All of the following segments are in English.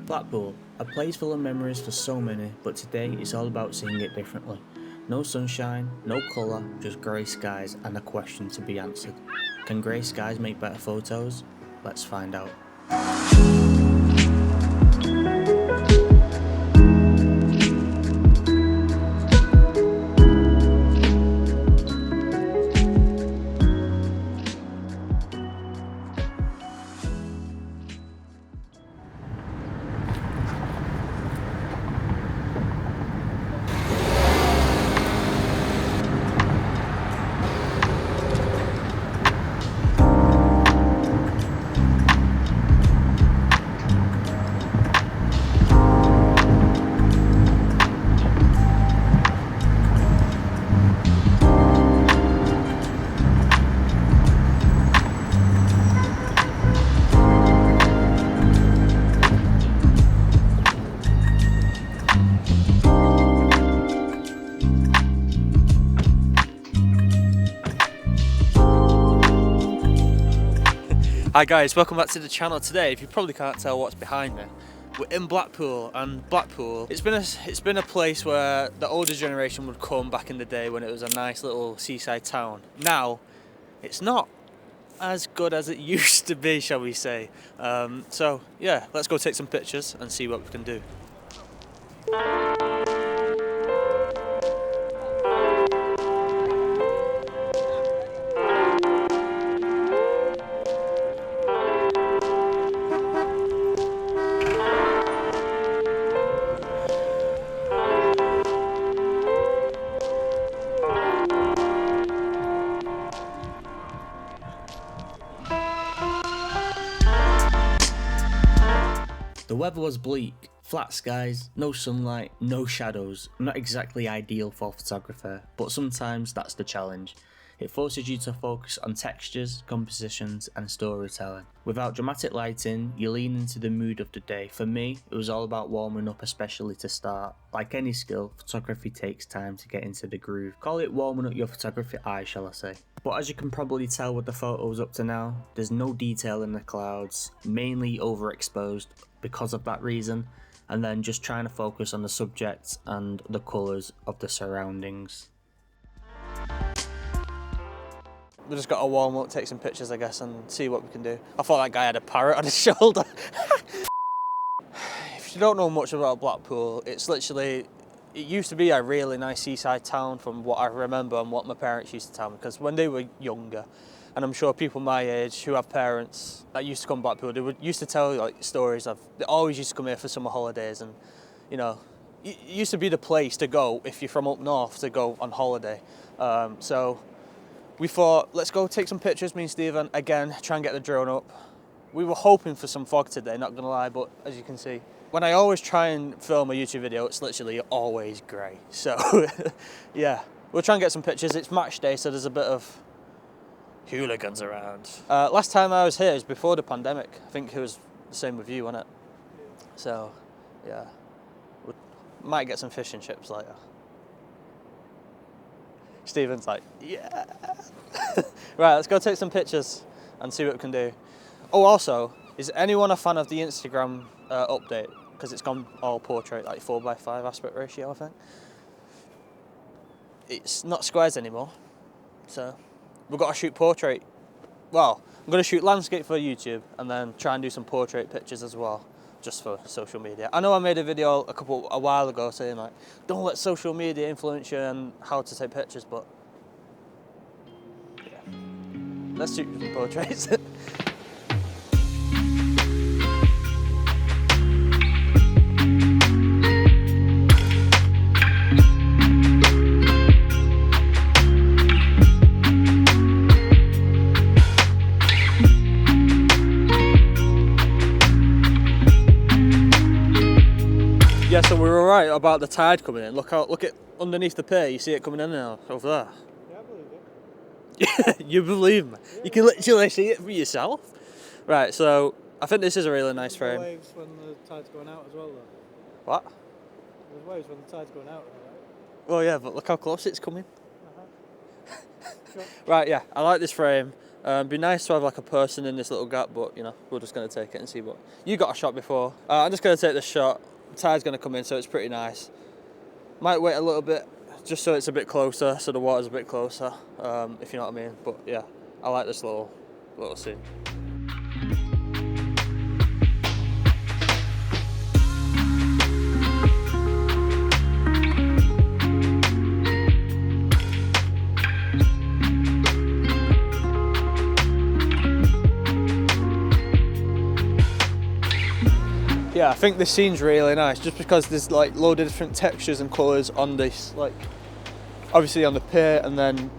Blackpool, a place full of memories for so many, but today it's all about seeing it differently. No sunshine, no colour, just grey skies and a question to be answered. Can grey skies make better photos? Let's find out. Hi guys, welcome back to the channel. Today, if you probably can't tell what's behind me, we're in Blackpool, and Blackpool, it's been a place where the older generation would come back in the day when it was a nice little seaside town. Now, it's not as good as it used to be, shall we say. So yeah, let's go take some pictures and see what we can do. The weather was bleak, flat skies, no sunlight, no shadows. Not exactly ideal for a photographer, but sometimes that's the challenge. It forces you to focus on textures, compositions and storytelling. Without dramatic lighting, you lean into the mood of the day. For me, it was all about warming up, especially to start. Like any skill, photography takes time to get into the groove. Call it warming up your photography eye, shall I say. But as you can probably tell with the photos up to now, there's no detail in the clouds, mainly overexposed because of that reason, and then just trying to focus on the subject and the colours of the surroundings. We just got to warm up, take some pictures I guess, and see what we can do. I thought that guy had a parrot on his shoulder. If you don't know much about Blackpool, it's literally, it used to be a really nice seaside town from what I remember and what my parents used to tell me, because when they were younger, and I'm sure people my age who have parents that used to come to Blackpool, used to tell like stories of, they always used to come here for summer holidays, and you know, it used to be the place to go if you're from up north to go on holiday. So we thought, let's go take some pictures, me and Stephen, again, try and get the drone up. We were hoping for some fog today, not gonna lie, but as you can see, when I always try and film a YouTube video, it's literally always grey. So yeah, we'll try and get some pictures. It's match day, so there's a bit of hooligans around. Last time I was here was before the pandemic. I think it was the same with you, wasn't it? So yeah, we might get some fish and chips later. Stephen's like, yeah. Right, let's go take some pictures and see what we can do. Oh, also, is anyone a fan of the Instagram update? Because it's gone all portrait, like 4:5 aspect ratio, I think. It's not squares anymore, so we've got to shoot portrait. Well, I'm going to shoot landscape for YouTube and then try and do some portrait pictures as well, just for social media. I know I made a video a while ago saying like, don't let social media influence you and how to take pictures, but yeah, let's shoot some portraits. Yeah, so we were right about the tide coming in. Look at underneath the pier, you see it coming in now, over there. Yeah, I believe it. You believe me? Yeah. You can literally see it for yourself. Right, so I think this is a really nice frame. There's waves when the tide's going out as well, though. What? There's waves when the tide's going out, right? Well, yeah, but look how close it's coming. Sure. Right, yeah, I like this frame. Be nice to have like a person in this little gap, but you know, we're just going to take it and see what. You got a shot before. I'm just going to take this shot. The tide's going to come in, so it's pretty nice. Might wait a little bit, just so it's a bit closer, so the water's a bit closer, if you know what I mean. But yeah, I like this little scene. Yeah, I think this scene's really nice just because there's like loads of different textures and colours on this, like obviously on the pier, and then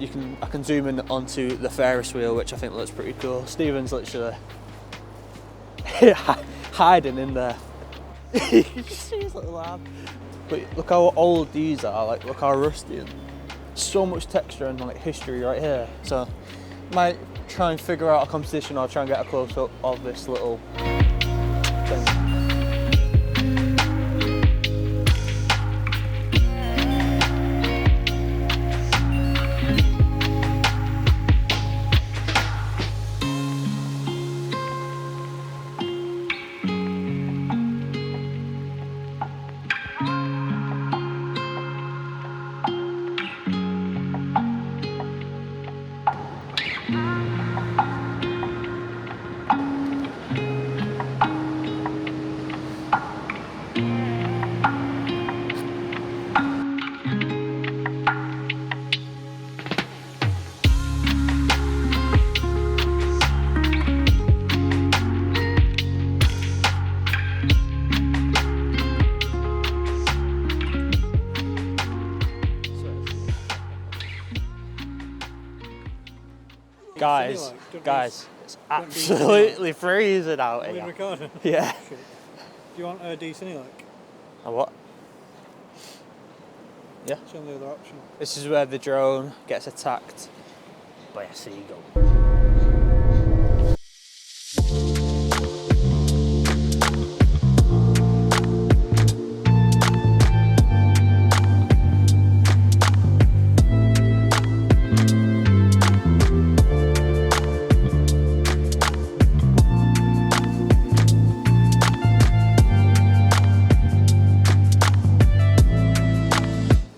I can zoom in onto the Ferris wheel, which I think looks pretty cool. Stephen's literally hiding in there. You see his little lad. But look how old these are, like look how rusty, and so much texture and like history right here. So might try and figure out a composition or try and get a close up of this little thing. Guys, it's absolutely freezing out Are we here. recording? Yeah. Shit. Do you want a decent like? A what? Yeah. It's the only other option. This is where the drone gets attacked by a seagull.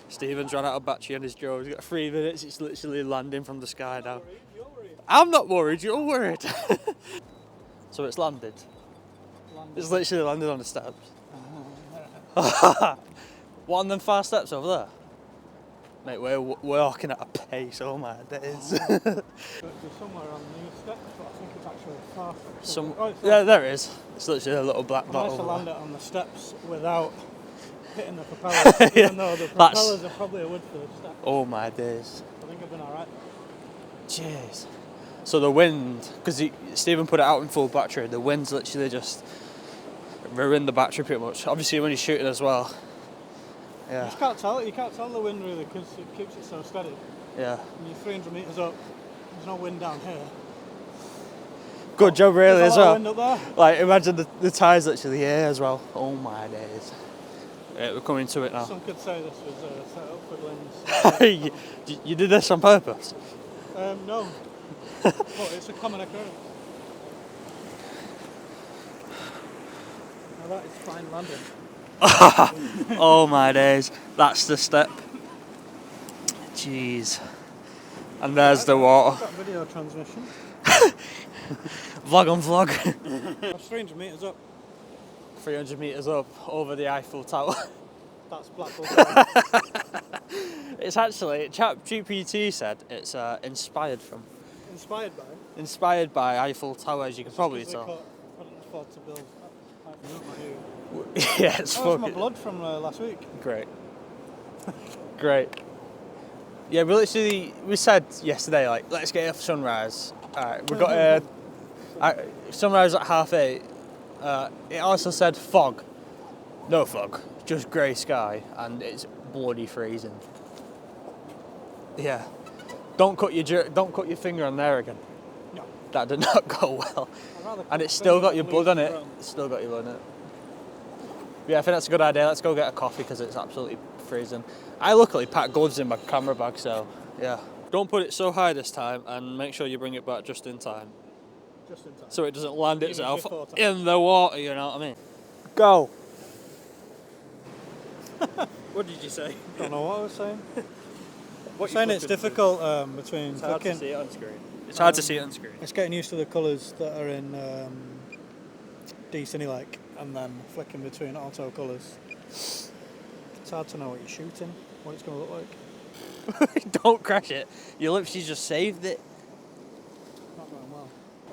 Stephen's run out of battery on his drone. He's got 3 minutes. It's literally landing from the sky now. You're worried. I'm not worried. You're worried. So it's landed. It's literally landed on the steps. What on them fast steps over there? Mate, we're walking at a pace. Oh my days. There's somewhere on these steps, but I think it's actually fast. Yeah, there it is. It's literally a little black I dot. managed to over land there. it on the steps without hitting the propellers, Yeah, even though the propellers are probably a wood for the steps. Oh my days. I think I've been alright. Jeez. So the wind, because Stephen put it out in full battery, the wind's literally just ruined the battery pretty much. Obviously when he's shooting as well. You Yeah. just can't tell. You can't tell the wind really because it keeps it so steady. Yeah. When you're 300 metres up, there's no wind down here. Good job really There's as a lot well. of wind up there. Like imagine the tide's literally here as well. Oh my days. Yeah, we're coming to it now. Some could say this was set up for Glenn's. you did this on purpose? No. But it's a common occurrence. Now that is fine landing. Oh my days. That's the step. Jeez. And there's the water. Got video transmission. Vlog on vlog. That's 300 metres up. 300 metres up over the Eiffel Tower. That's Blackpool. It's actually, ChatGPT said it's inspired by Eiffel Tower, as you can probably tell. Couldn't afford to build. Yeah, it's That was my fucking blood from last week. great. Great. Yeah, we said yesterday, like, let's get here for sunrise. Alright, we got sunrise at 8:30. It also said fog. No fog, just grey sky, and it's bloody freezing. Yeah. Don't cut your finger on there again. No. That did not go well. And it's still got your blood on it. It's still got your blood on it. Yeah, I think that's a good idea. Let's go get a coffee because it's absolutely freezing. I luckily packed gloves in my camera bag, so yeah. Don't put it so high this time, and make sure you bring it back just in time. Just in time. So it doesn't land mean itself before time? in the water, you know what I mean? Go! What did you say? Don't know what I was saying. What Saying it's difficult between It's hard to flicking. see it on screen. It's hard to see it on screen. It's getting used to the colours that are in decent like, and then flicking between auto colours. It's hard to know what you're shooting, what it's going to look like. Don't crash it. You literally just saved it. Not going well.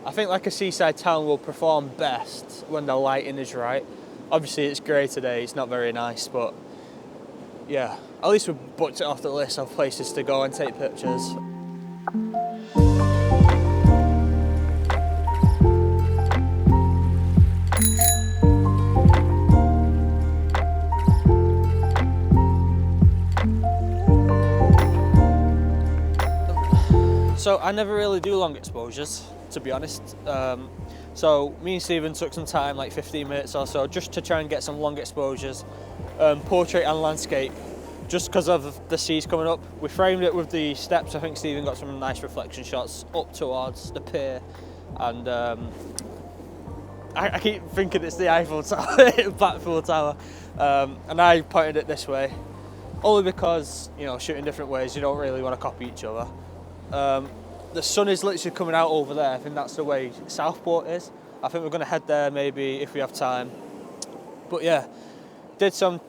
I think like a seaside town will perform best when the lighting is right. Obviously it's grey today, it's not very nice, but yeah, at least we booked it off the list of places to go and take pictures. So I never really do long exposures, to be honest. So me and Stephen took some time, like 15 minutes or so, just to try and get some long exposures, portrait and landscape, just because of the seas coming up. We framed it with the steps. I think Stephen got some nice reflection shots up towards the pier, and I keep thinking it's the Eiffel Tower, Blackpool Tower, and I pointed it this way, only because, you know, shooting different ways, you don't really want to copy each other. The sun is literally coming out over there. I think that's the way Southport is. I think we're going to head there maybe if we have time. But yeah, did some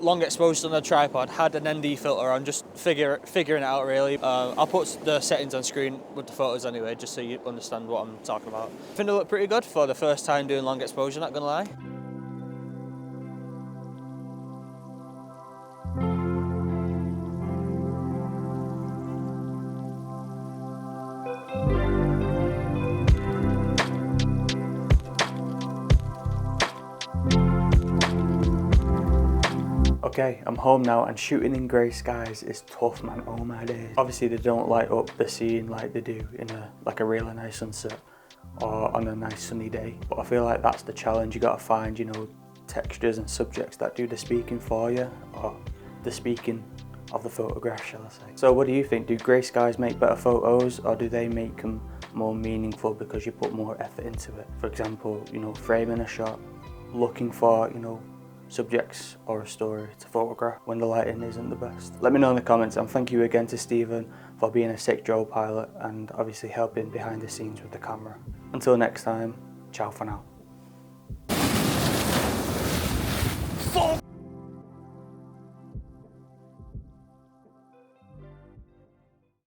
long exposures on the tripod, had an ND filter on, just figuring it out really. I'll put the settings on screen with the photos anyway, just so you understand what I'm talking about. I think it looked pretty good for the first time doing long exposure, not going to lie. Okay, I'm home now, and shooting in grey skies is tough, man. Oh my days. Obviously they don't light up the scene like they do in a really nice sunset or on a nice sunny day. But I feel like that's the challenge. You gotta find, you know, textures and subjects that do the speaking for you, or the speaking of the photograph, shall I say. So what do you think? Do grey skies make better photos, or do they make them more meaningful because you put more effort into it? For example, you know, framing a shot, looking for, you know, subjects or a story to photograph when the lighting isn't the best. Let me know in the comments, and thank you again to Stephen for being a sick drone pilot and obviously helping behind the scenes with the camera. Until next time, ciao for now.